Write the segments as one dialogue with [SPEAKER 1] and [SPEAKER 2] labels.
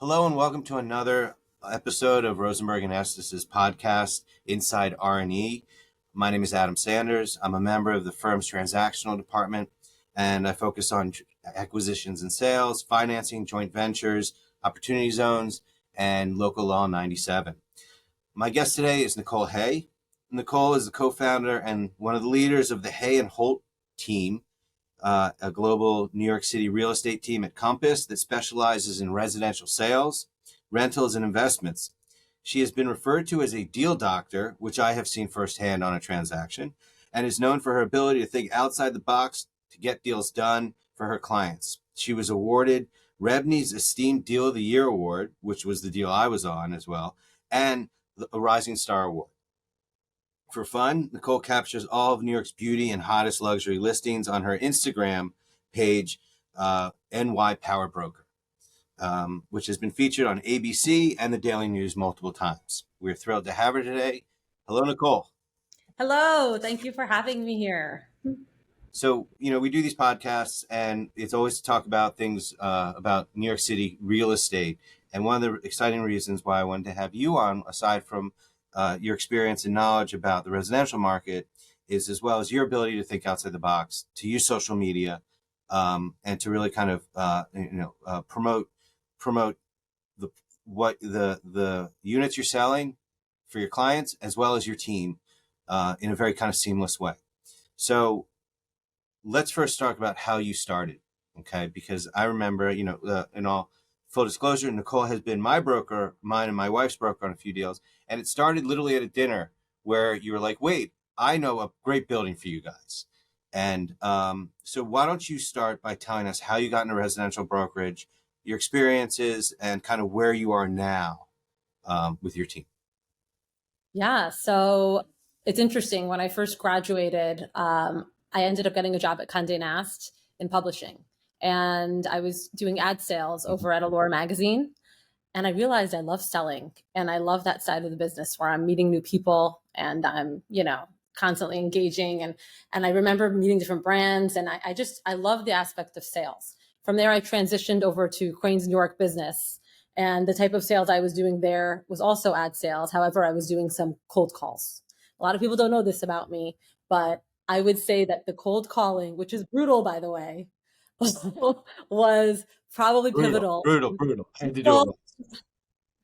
[SPEAKER 1] Hello and welcome to another episode of Rosenberg and Estes' podcast, Inside R&E. My name is Adam Sanders. I'm a member of the firm's Transactional department, and I focus on acquisitions and sales, financing, joint ventures, opportunity zones, and local law 97. My guest today is Nicole Hay. Nicole is the co-founder and one of the leaders of the Hay and Holt team, a global New York City real estate team at Compass that specializes in residential sales, rentals, and investments. She has been referred to as a deal doctor, which I have seen firsthand on a transaction, and is known for her ability to think outside the box to get deals done for her clients. She was awarded Rebney's Esteemed Deal of the Year Award, which was the deal I was on as well, and a Rising Star Award. For fun, Nicole captures all of New York's beauty and hottest luxury listings on her Instagram page, NY Power Broker, which has been featured on ABC and the Daily News multiple times. We're thrilled to have her today. Hello, Nicole.
[SPEAKER 2] Hello. Thank you for having me here.
[SPEAKER 1] So, we do these podcasts, and it's always to talk about things about New York City real estate. And one of the exciting reasons why I wanted to have you on, aside from your experience and knowledge about the residential market, is as well as your ability to think outside the box, to use social media, and to really kind of promote the units you're selling for your clients as well as your team in a very kind of seamless way. So let's first talk about how you started, okay? Because I remember, in all full disclosure, Nicole has been my broker, mine and my wife's broker on a few deals. And it started literally at a dinner where you were like, wait, I know a great building for you guys. And so why don't you start by telling us how you got into residential brokerage, your experiences, and kind of where you are now with your team.
[SPEAKER 2] Yeah. So it's interesting. When I first graduated, I ended up getting a job at Condé Nast in publishing. And I was doing ad sales over at Allure magazine. And I realized I love selling, and I love that side of the business where I'm meeting new people and I'm, constantly engaging. And I remember meeting different brands, and I love the aspect of sales. From there, I transitioned over to Crain's New York business, and the type of sales I was doing there was also ad sales. However, I was doing some cold calls. A lot of people don't know this about me, but I would say that the cold calling, which is brutal, by the way, was probably pivotal.
[SPEAKER 1] Brutal. I had to do it.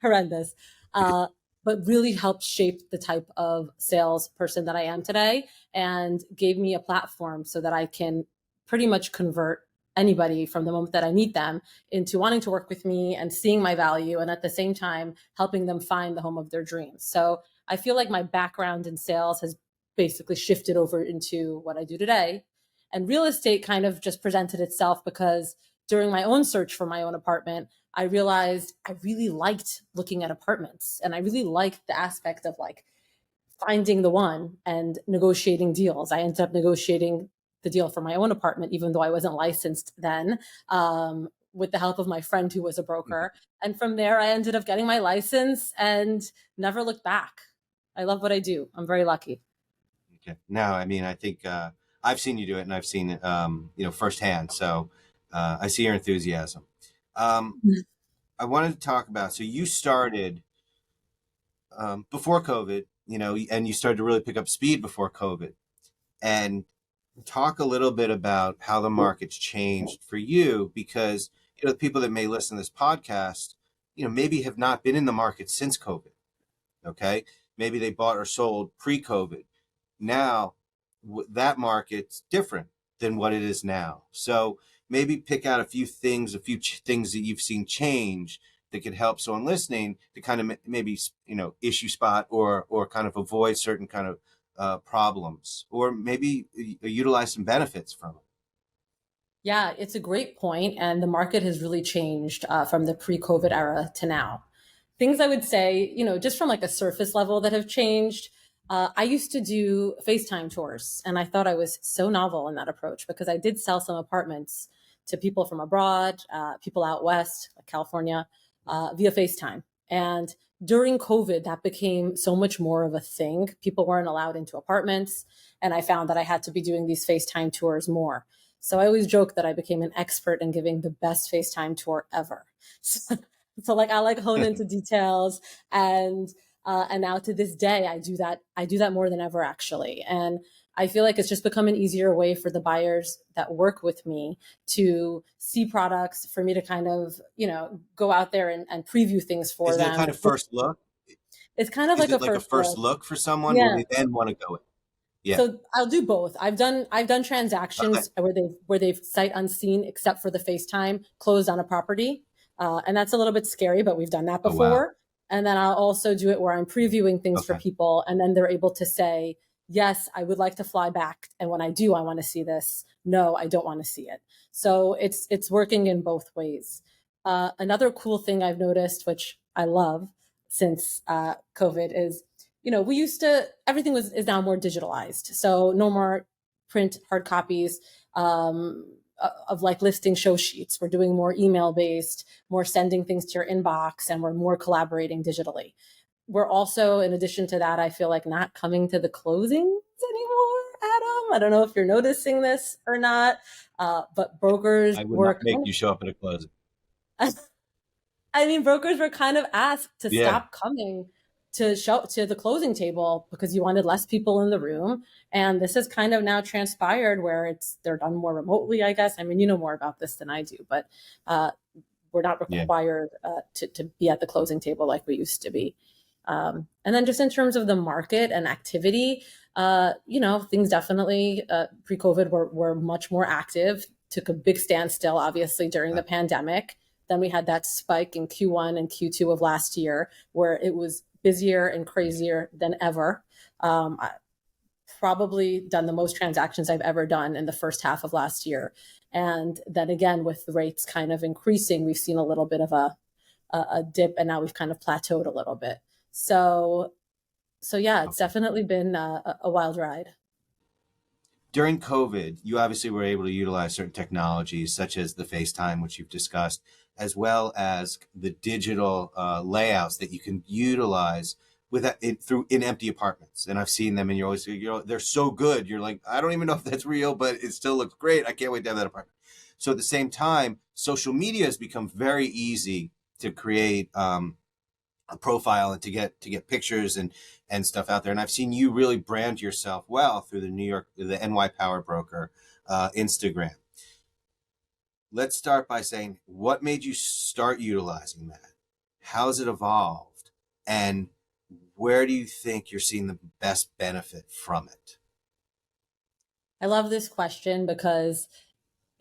[SPEAKER 2] Horrendous, but really helped shape the type of salesperson that I am today, and gave me a platform so that I can pretty much convert anybody from the moment that I meet them into wanting to work with me and seeing my value, and at the same time helping them find the home of their dreams. So I feel like my background in sales has basically shifted over into what I do today. And real estate kind of just presented itself because during my own search for my own apartment, I realized I really liked looking at apartments, and I really liked the aspect of like finding the one and negotiating deals. I ended up negotiating the deal for my own apartment, even though I wasn't licensed then, with the help of my friend who was a broker. And from there, I ended up getting my license and never looked back. I love what I do. I'm very lucky.
[SPEAKER 1] Okay. No, I mean, I think I've seen you do it, and I've seen it, firsthand. So I see your enthusiasm. I wanted to talk about, so you started before COVID, and you started to really pick up speed before COVID, and talk a little bit about how the market's changed for you, because, the people that may listen to this podcast, maybe have not been in the market since COVID. Okay. Maybe they bought or sold pre-COVID. Now that market's different than what it is now. So maybe pick out a few things that you've seen change that could help someone listening to kind of maybe, issue spot or kind of avoid certain kind of problems, or maybe utilize some benefits from it.
[SPEAKER 2] Yeah, it's a great point. And the market has really changed from the pre-COVID era to now. Things I would say, just from like a surface level that have changed. I used to do FaceTime tours, and I thought I was so novel in that approach because I did sell some apartments to people from abroad, people out west, like California, via FaceTime. And during COVID, that became so much more of a thing. People weren't allowed into apartments, and I found that I had to be doing these FaceTime tours more. So I always joke that I became an expert in giving the best FaceTime tour ever. So like I like hone into details, and now to this day I do that. I do that more than ever actually, and I feel like it's just become an easier way for the buyers that work with me to see products, for me to kind of, go out there and preview things for
[SPEAKER 1] Is it a
[SPEAKER 2] them.
[SPEAKER 1] kind of first look?
[SPEAKER 2] It's kind of
[SPEAKER 1] Is
[SPEAKER 2] like a
[SPEAKER 1] it like a
[SPEAKER 2] first
[SPEAKER 1] first
[SPEAKER 2] look.
[SPEAKER 1] look for someone where
[SPEAKER 2] Yeah.
[SPEAKER 1] they then want to go in? Yeah.
[SPEAKER 2] So I'll do both. I've done
[SPEAKER 1] Okay.
[SPEAKER 2] transactions where they've sight unseen, except for the FaceTime, closed on a property, and that's a little bit scary, but we've done that
[SPEAKER 1] Oh, wow.
[SPEAKER 2] before. And then I'll also do it where I'm previewing things for
[SPEAKER 1] Okay.
[SPEAKER 2] people, and then they're able to say, "Yes, I would like to fly back, and when I do, I want to see this. No, I don't want to see it." So it's working in both ways. Another cool thing I've noticed, which I love since COVID, is we used to, everything is now more digitalized. So no more print hard copies of like listing show sheets. We're doing more email based, more sending things to your inbox, and we're more collaborating digitally. We're also, in addition to that, I feel like not coming to the closings anymore, Adam. I don't know if you're noticing this or not, but brokers
[SPEAKER 1] I would not
[SPEAKER 2] were
[SPEAKER 1] make
[SPEAKER 2] kind
[SPEAKER 1] you show up at a closing.
[SPEAKER 2] of, I mean, brokers were kind of asked to
[SPEAKER 1] Yeah.
[SPEAKER 2] stop coming to show to the closing table because you wanted less people in the room. And this has kind of now transpired where they're done more remotely, I guess. I mean, you know more about this than I do, but uh, we're not
[SPEAKER 1] Yeah.
[SPEAKER 2] required to be at the closing table like we used to be. And then just in terms of the market and activity, things definitely pre-COVID were much more active. Took a big standstill, obviously, during the pandemic. Then we had that spike in Q1 and Q2 of last year where it was busier and crazier than ever. I probably done the most transactions I've ever done in the first half of last year. And then again, with the rates kind of increasing, we've seen a little bit of a dip, and now we've kind of plateaued a little bit. So yeah, it's
[SPEAKER 1] Okay.
[SPEAKER 2] definitely been a wild ride.
[SPEAKER 1] During COVID, you obviously were able to utilize certain technologies such as the FaceTime, which you've discussed, as well as the digital layouts that you can utilize with through in empty apartments. And I've seen them, and they're so good. You're like, I don't even know if that's real, but it still looks great. I can't wait to have that apartment. So at the same time, social media has become very easy to create a profile and to get pictures and stuff out there. And I've seen you really brand yourself well through the NY Power Broker Instagram. Let's start by saying, what made you start utilizing that? How's it evolved? And where do you think you're seeing the best benefit from it?
[SPEAKER 2] I love this question because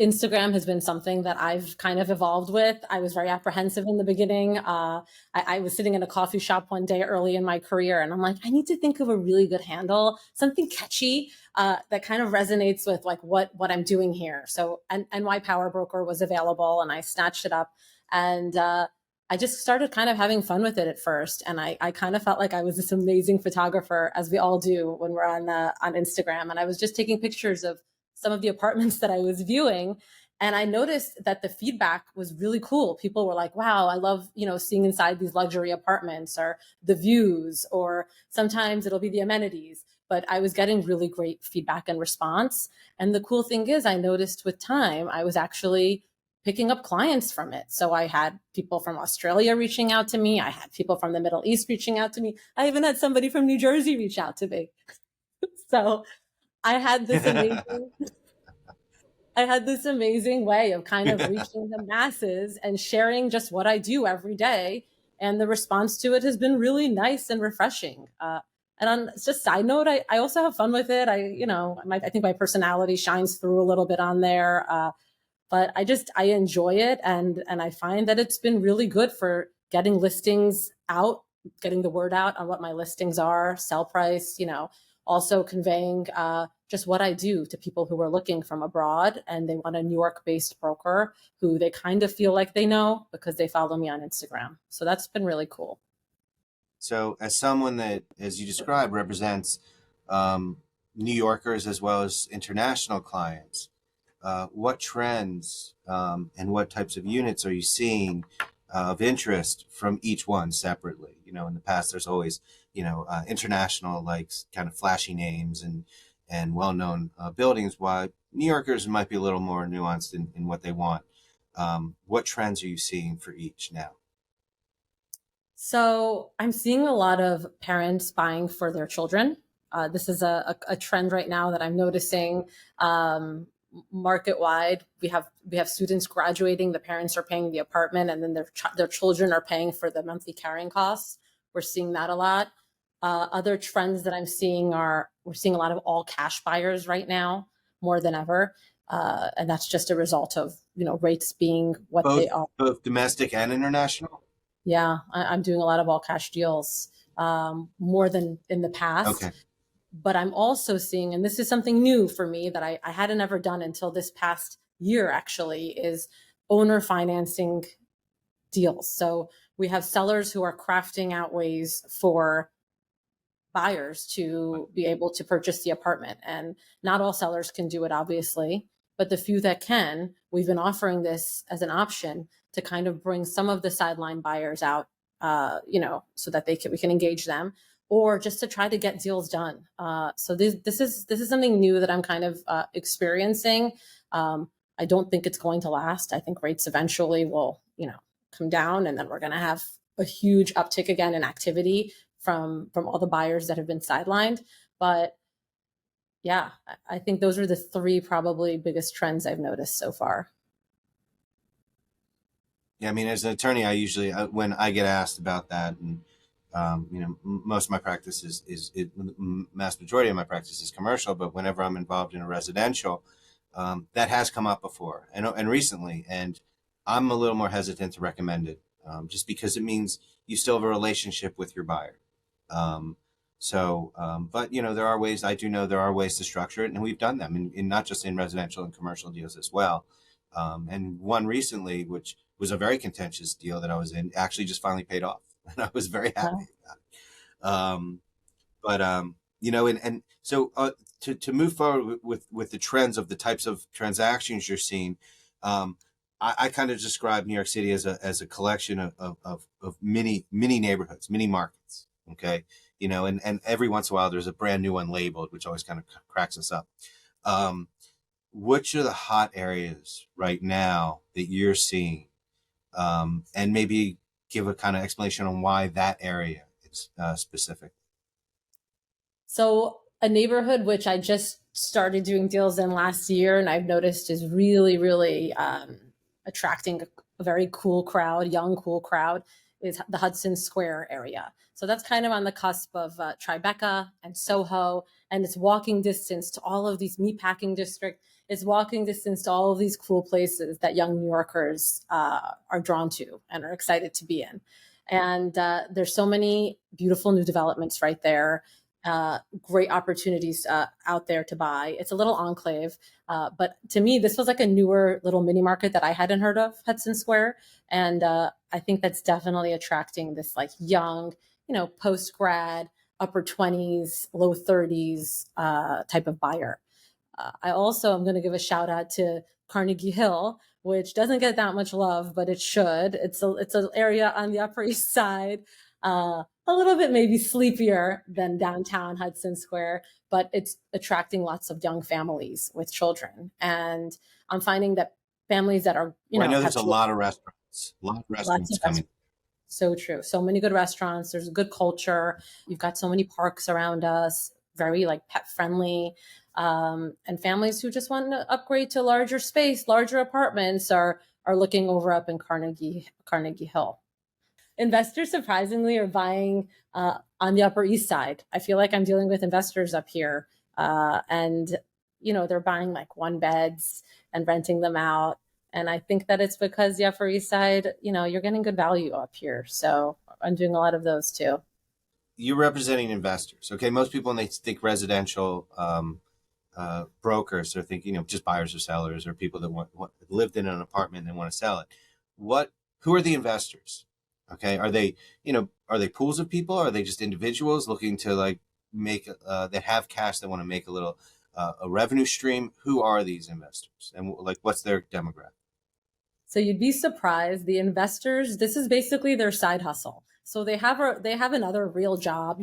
[SPEAKER 2] Instagram has been something that I've kind of evolved with. I was very apprehensive in the beginning. I was sitting in a coffee shop one day early in my career, and I'm like, I need to think of a really good handle, something catchy that kind of resonates with like what I'm doing here. So NY Power Broker was available, and I snatched it up, and I just started kind of having fun with it at first, and I kind of felt like I was this amazing photographer, as we all do when we're on Instagram, and I was just taking pictures of some of the apartments that I was viewing. And I noticed that the feedback was really cool. People were like, wow, I love, seeing inside these luxury apartments, or the views, or sometimes it'll be the amenities. But I was getting really great feedback and response. And the cool thing is, I noticed with time, I was actually picking up clients from it. So I had people from Australia reaching out to me. I had people from the Middle East reaching out to me. I even had somebody from New Jersey reach out to me. So I had this amazing I had this amazing way of kind of reaching the masses and sharing just what I do every day. And the response to it has been really nice and refreshing. And on just side note, I also have fun with it. I think my personality shines through a little bit on there. But I enjoy it, and I find that it's been really good for getting listings out, getting the word out on what my listings are, sell price, also conveying just what I do to people who are looking from abroad and they want a New York based broker who they kind of feel like they know because they follow me on Instagram. So that's been really cool.
[SPEAKER 1] So, as someone that, as you described, represents New Yorkers as well as international clients, what trends and what types of units are you seeing of interest from each one separately? In the past, there's always, international, like kind of flashy names and well-known buildings, while New Yorkers might be a little more nuanced in what they want. What trends are you seeing for each now?
[SPEAKER 2] So I'm seeing a lot of parents buying for their children. This is a trend right now that I'm noticing market wide. We have students graduating. The parents are paying the apartment, and then their children are paying for the monthly carrying costs. We're seeing that a lot. Other trends that I'm seeing are we're seeing a lot of all cash buyers right now more than ever, and that's just a result of rates being what
[SPEAKER 1] Both
[SPEAKER 2] they are.
[SPEAKER 1] both domestic and international?
[SPEAKER 2] Yeah, I'm doing a lot of all cash deals, more than in the past.
[SPEAKER 1] Okay.
[SPEAKER 2] But I'm also seeing, and this is something new for me that I hadn't ever done until this past year, actually, is owner financing deals. So we have sellers who are crafting out ways for buyers to be able to purchase the apartment. And not all sellers can do it, obviously, but the few that can, we've been offering this as an option to kind of bring some of the sideline buyers out, so that we can engage them, or just to try to get deals done. So this is something new that I'm kind of experiencing. I don't think it's going to last. I think rates eventually will, come down, and then we're going to have a huge uptick again in activity from all the buyers that have been sidelined. But yeah, I think those are the three probably biggest trends I've noticed so far.
[SPEAKER 1] Yeah, I mean, as an attorney, I usually when I get asked about that, and most of my practice mass majority of my practice is commercial, but whenever I'm involved in a residential, that has come up before and recently, and I'm a little more hesitant to recommend it, just because it means you still have a relationship with your buyer. Um, but there are ways. I do know there are ways to structure it, and we've done them in not just in residential and commercial deals as well. And one recently, which was a very contentious deal that I was in, actually just finally paid off, and I was very happy about it. And so to move forward with the trends of the types of transactions you're seeing, I kind of describe New York City as a collection of mini neighborhoods, mini markets. Okay, and every once in a while there's a brand new one labeled, which always kind of cracks us up. Which are the hot areas right now that you're seeing, and maybe give a kind of explanation on why that area is specific.
[SPEAKER 2] So a neighborhood which I just started doing deals in last year, and I've noticed is really, really attracting a very cool crowd, young, cool crowd, is the Hudson Square area. So that's kind of on the cusp of Tribeca and Soho, and it's walking distance to all of these meatpacking districts. It's walking distance to all of these cool places that young New Yorkers are drawn to and are excited to be in. And there's so many beautiful new developments right there. Great opportunities out there to buy. It's a little enclave, but to me, this was like a newer little mini market that I hadn't heard of, Hudson Square, and I think that's definitely attracting this like young, post grad, upper 20s, low 30s type of buyer. I also am going to give a shout out to Carnegie Hill, which doesn't get that much love, but it should. It's an area on the Upper East Side, a little bit maybe sleepier than downtown Hudson Square, but it's attracting lots of young families with children. And I'm finding that families that are,
[SPEAKER 1] Well, I know there's
[SPEAKER 2] have
[SPEAKER 1] a lot of restaurants,
[SPEAKER 2] lots of
[SPEAKER 1] coming.
[SPEAKER 2] so true. So many good restaurants. There's a good culture. You've got so many parks around us, very like pet friendly. And families who just want to upgrade to larger space, larger apartments are looking over up in Carnegie Hill. Investors surprisingly are buying on the Upper East Side. I feel like I'm dealing with investors up here, and they're buying like one beds and renting them out. And I think that it's because the Upper East Side, you're getting good value up here. So I'm doing a lot of those too.
[SPEAKER 1] You're representing investors. Okay, most people when they think residential, brokers are thinking, just buyers or sellers or people that lived in an apartment and want to sell it. Who are the investors? Okay, are they pools of people? Or are they just individuals looking to like make that have cash that want to make a little a revenue stream? Who are these investors, and like what's their demographic?
[SPEAKER 2] So you'd be surprised. The investors, this is basically their side hustle. So they have another real job.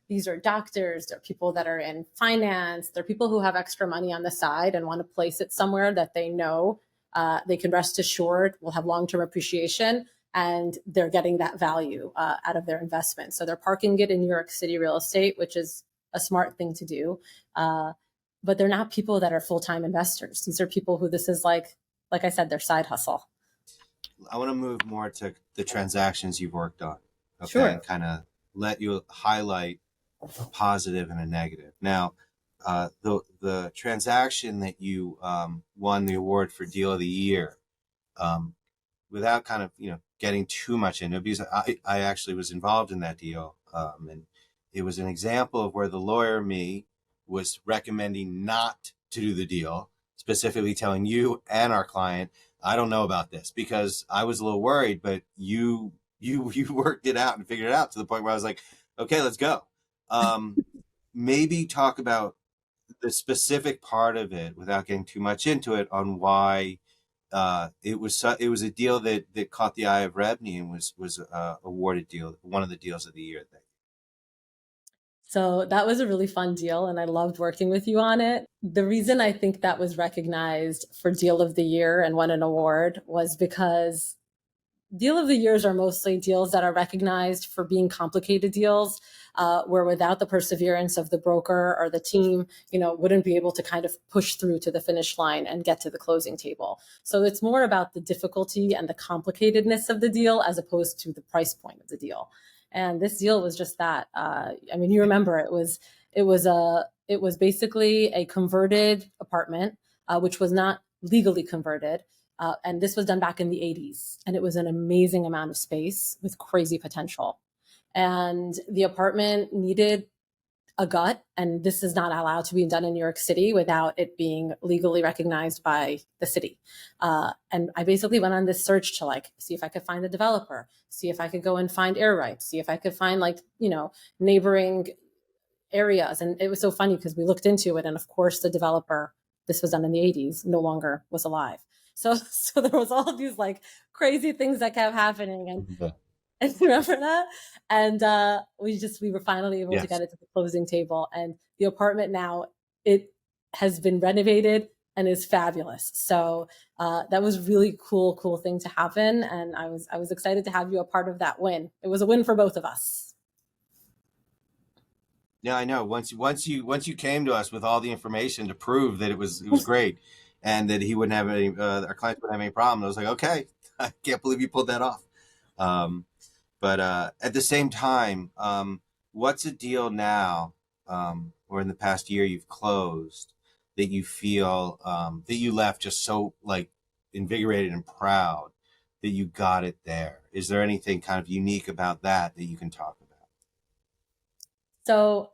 [SPEAKER 2] These are doctors, they're people that are in finance, they're people who have extra money on the side and want to place it somewhere that they know they can rest assured will have long-term appreciation and they're getting that value out of their investment. So they're parking it in New York City real estate, which is a smart thing to do. But they're not people that are full-time investors. These are people who this is like I said, their side hustle.
[SPEAKER 1] I want to move more to the transactions you've worked on, okay,
[SPEAKER 2] Sure.
[SPEAKER 1] and kind of let you highlight a positive and a negative. Now, the transaction that you won the award for Deal of the Year, without kind of getting too much into it, because I actually was involved in that deal, and it was an example of where the lawyer me was recommending not to do the deal, specifically telling you and our client, I don't know about this, because I was a little worried, but you worked it out and figured it out to the point where I was like, okay, let's go. Maybe talk about the specific part of it without getting too much into it on why it was a deal that caught the eye of Rebney and was awarded one of the deals of the year.
[SPEAKER 2] So that was a really fun deal, and I loved working with you on it. The reason I think that was recognized for Deal of the Year and won an award was because Deal of the Years are mostly deals that are recognized for being complicated deals, where without the perseverance of the broker or the team, wouldn't be able to kind of push through to the finish line and get to the closing table. So it's more about the difficulty and the complicatedness of the deal as opposed to the price point of the deal. And this deal was just that. You remember it was basically a converted apartment, which was not legally converted. And this was done back in the 80s. And it was an amazing amount of space with crazy potential. And the apartment needed a gut. And this is not allowed to be done in New York City without it being legally recognized by the city. And I basically went on this search to see if I could find a developer, see if I could go and find air rights, see if I could find neighboring areas. And it was so funny because we looked into it. And of course, the developer, this was done in the 80s, no longer was alive. So there was all of these crazy things that kept happening, and remember that. And we were finally able to get it to the closing table, and the apartment now, it has been renovated and is fabulous. So that was really cool thing to happen, and I was excited to have you a part of that win. It was a win for both of us.
[SPEAKER 1] Yeah, I know. Once you came to us with all the information to prove that it was great. And that he wouldn't have any, our clients wouldn't have any problem. I was like, okay, I can't believe you pulled that off. But at the same time, what's a deal now, or in the past year you've closed, that you feel that you left just so invigorated and proud that you got it there? Is there anything kind of unique about that you can talk about?
[SPEAKER 2] So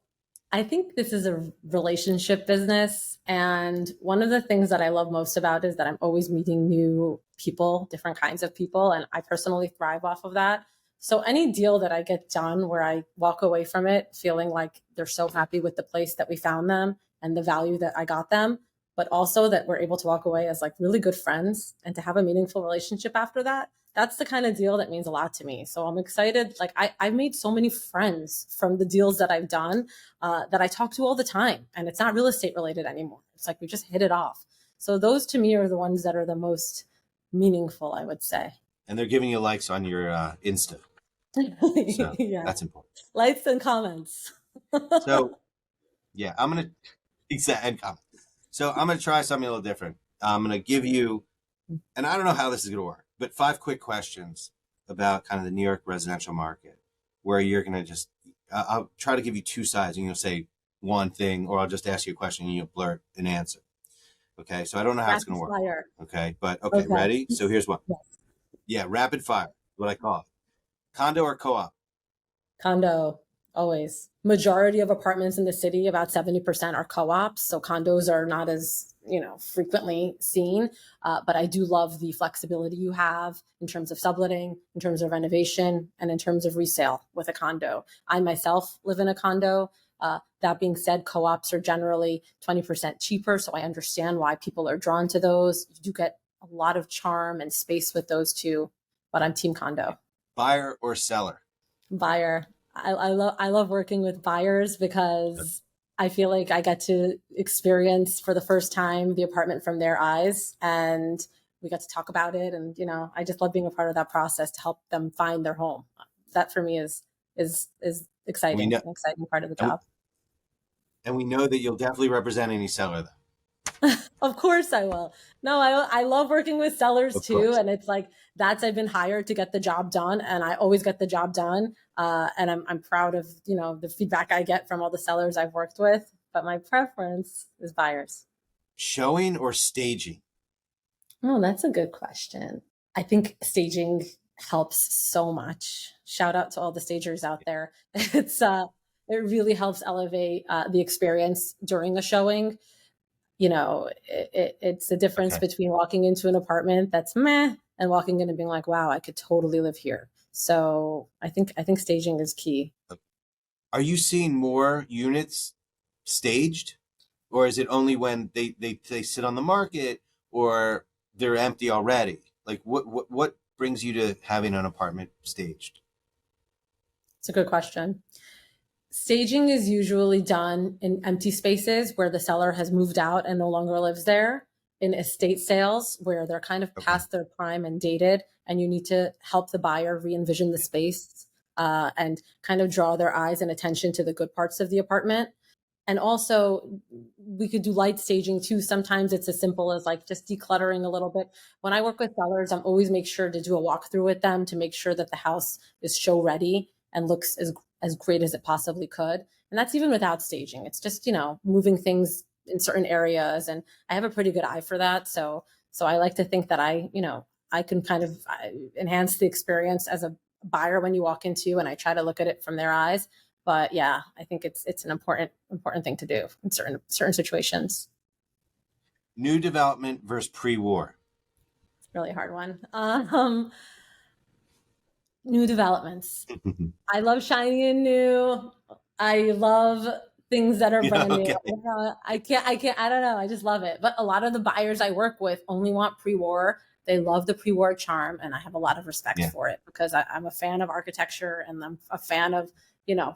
[SPEAKER 2] I think this is a relationship business. And one of the things that I love most about it is that I'm always meeting new people, different kinds of people. And I personally thrive off of that. So any deal that I get done where I walk away from it feeling like they're so happy with the place that we found them and the value that I got them, but also that we're able to walk away as really good friends and to have a meaningful relationship after that, that's the kind of deal that means a lot to me. So I'm excited. I've made so many friends from the deals that I've done that I talk to all the time. And it's not real estate related anymore. It's we just hit it off. So those to me are the ones that are the most meaningful, I would say.
[SPEAKER 1] And they're giving you likes on your Insta. So yeah. That's important.
[SPEAKER 2] Likes and comments.
[SPEAKER 1] So yeah, I'm going to exactly. So I'm going to try something a little different. I'm going to give you, and I don't know how this is going to work, but 5 quick questions about kind of the New York residential market, where you're going to just, I'll try to give you 2 sides, and you'll say one thing, or I'll just ask you a question and you'll blurt an answer. Okay, so I don't know how it's going to work. Fire. Okay, but okay, ready? So here's one. Yes. Yeah, rapid fire, what I call it. Condo or co-op?
[SPEAKER 2] Condo, always. Majority of apartments in the city, about 70% are co-ops. So condos are not as, frequently seen. But I do love the flexibility you have in terms of subletting, in terms of renovation, and in terms of resale with a condo. I myself live in a condo. That being said, co-ops are generally 20% cheaper. So I understand why people are drawn to those. You do get a lot of charm and space with those two, but I'm team condo.
[SPEAKER 1] Buyer or seller?
[SPEAKER 2] Buyer. I love working with buyers because I feel like I get to experience for the first time the apartment from their eyes. And we got to talk about it. And, I just love being a part of that process to help them find their home. That for me is
[SPEAKER 1] We
[SPEAKER 2] exciting,
[SPEAKER 1] know,
[SPEAKER 2] an exciting part of the
[SPEAKER 1] and we,
[SPEAKER 2] job.
[SPEAKER 1] and we know that you'll definitely represent any seller, though.
[SPEAKER 2] Of course I will. No, I love working with sellers
[SPEAKER 1] Of
[SPEAKER 2] too.
[SPEAKER 1] course.
[SPEAKER 2] And it's like, I've been hired to get the job done, and I always get the job done. And I'm proud of, the feedback I get from all the sellers I've worked with, but my preference is buyers.
[SPEAKER 1] Showing or staging?
[SPEAKER 2] Oh, that's a good question. I think staging helps so much. Shout out to all the stagers out there. It really helps elevate the experience during a showing. It's the difference
[SPEAKER 1] Okay.
[SPEAKER 2] between walking into an apartment that's meh and walking in and being like, wow, I could totally live here. So I think staging is key.
[SPEAKER 1] Are you seeing more units staged, or is it only when they sit on the market or they're empty already? Like what brings you to having an apartment staged?
[SPEAKER 2] It's a good question. Staging is usually done in empty spaces where the seller has moved out and no longer lives there, in estate sales where they're kind of
[SPEAKER 1] Okay.
[SPEAKER 2] past their prime and dated, and you need to help the buyer re-envision the space and kind of draw their eyes and attention to the good parts of the apartment. And also, we could do light staging too. Sometimes it's as simple as like just decluttering a little bit. When I work with sellers, I'm always make sure to do a walkthrough with them to make sure that the house is show ready and looks as great as it possibly could. And that's even without staging. It's just, moving things in certain areas. And I have a pretty good eye for that. So I like to think that I can kind of enhance the experience as a buyer when you walk into, and I try to look at it from their eyes. But yeah, I think it's an important thing to do in certain situations.
[SPEAKER 1] New development versus pre-war?
[SPEAKER 2] Really hard one. New developments. I love shiny and new. I love things that are brand new.
[SPEAKER 1] Okay.
[SPEAKER 2] I don't know. I just love it. But a lot of the buyers I work with only want pre-war. They love the pre-war charm, and I have a lot of respect for it because I'm a fan of architecture, and I'm a fan of,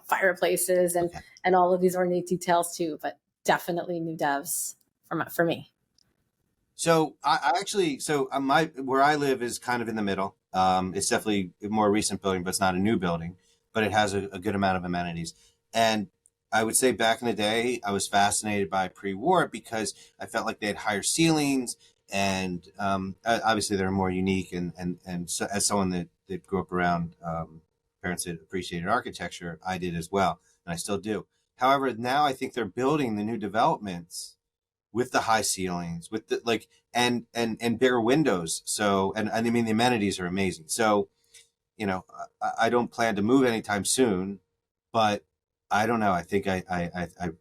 [SPEAKER 2] fireplaces and
[SPEAKER 1] Okay.
[SPEAKER 2] and all of these ornate details too. But definitely new devs for me.
[SPEAKER 1] So I actually, my where I live is kind of in the middle. It's definitely a more recent building, but it's not a new building, but it has a good amount of amenities. And I would say back in the day, I was fascinated by pre-war because I felt like they had higher ceilings, and obviously they're more unique. And so, as someone that grew up around parents that appreciated architecture, I did as well, and I still do. However, now I think they're building the new developments with the high ceilings, with the like and bigger windows. So and I mean the amenities are amazing. So I don't plan to move anytime soon, but I don't know. I think I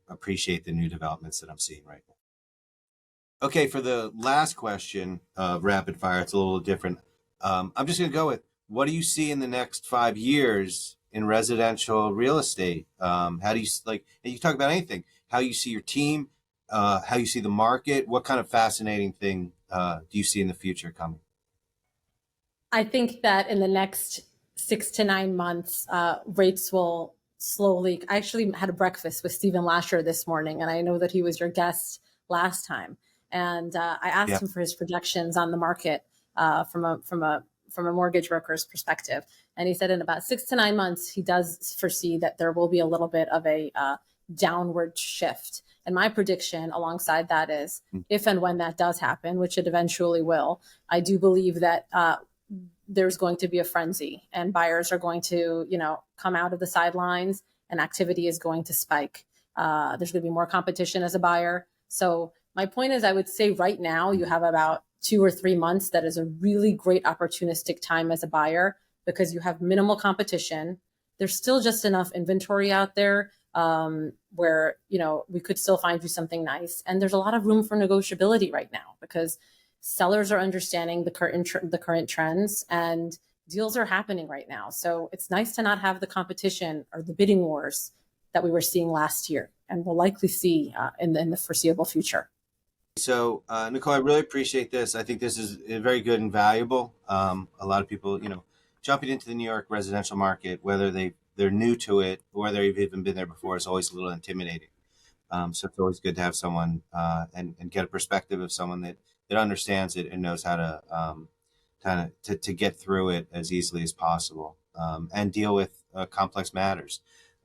[SPEAKER 1] appreciate the new developments that I'm seeing right now. Okay, for the last question, rapid fire, it's a little different. I'm just going to go with, what do you see in the next 5 years in residential real estate? How do you like? And you talk about anything. How you see your team, how you see the market. What kind of fascinating thing do you see in the future coming?
[SPEAKER 2] I think that in the next 6 to 9 months, rates will slowly. I actually had a breakfast with Stephen Lasher this morning, and I know that he was your guest last time. And I asked
[SPEAKER 1] Yeah.
[SPEAKER 2] him for his projections on the market from a mortgage broker's perspective, and he said in about 6 to 9 months he does foresee that there will be a little bit of a downward shift. And my prediction alongside that is, if and when that does happen, which it eventually will, I do believe that there's going to be a frenzy, and buyers are going to, come out of the sidelines, and activity is going to spike. There's going to be more competition as a buyer. So my point is, I would say right now you have about 2 or 3 months that is a really great opportunistic time as a buyer, because you have minimal competition. There's still just enough inventory out there where we could still find you something nice, and there's a lot of room for negotiability right now because sellers are understanding the current trends, and deals are happening right now. So it's nice to not have the competition or the bidding wars that we were seeing last year, and we'll likely see in the foreseeable future.
[SPEAKER 1] So, Nicole, I really appreciate this. I think this is very good and valuable. A lot of people, jumping into the New York residential market, whether they're new to it or whether they've even been there before, is always a little intimidating. So it's always good to have someone and get a perspective of someone that it understands it and knows how to to get through it as easily as possible, and deal with complex matters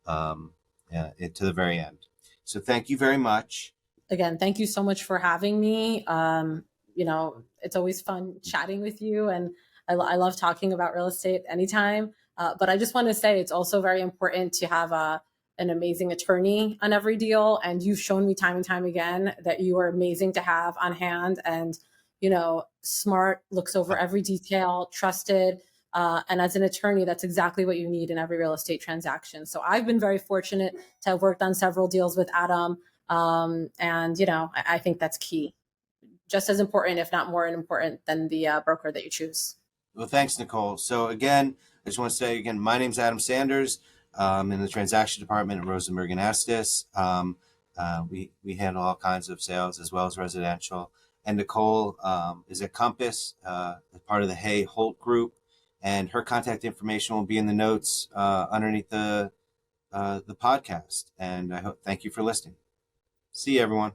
[SPEAKER 1] to the very end. So thank you very much.
[SPEAKER 2] Again, thank you so much for having me. It's always fun chatting with you, and I love talking about real estate anytime. But I just want to say it's also very important to have an amazing attorney on every deal. And you've shown me time and time again that you are amazing to have on hand, and, smart, looks over every detail, trusted. And as an attorney, that's exactly what you need in every real estate transaction. So I've been very fortunate to have worked on several deals with Adam. I think that's key. Just as important, if not more important, than the broker that you choose.
[SPEAKER 1] Well, thanks, Nicole. So again, I just want to say again, my name's Adam Sanders. In the transaction department at Rosenberg and Estes. We handle all kinds of sales as well as residential. And Nicole is at Compass, part of the Hay Holt group, and her contact information will be in the notes underneath the podcast. And thank you for listening. See you, everyone.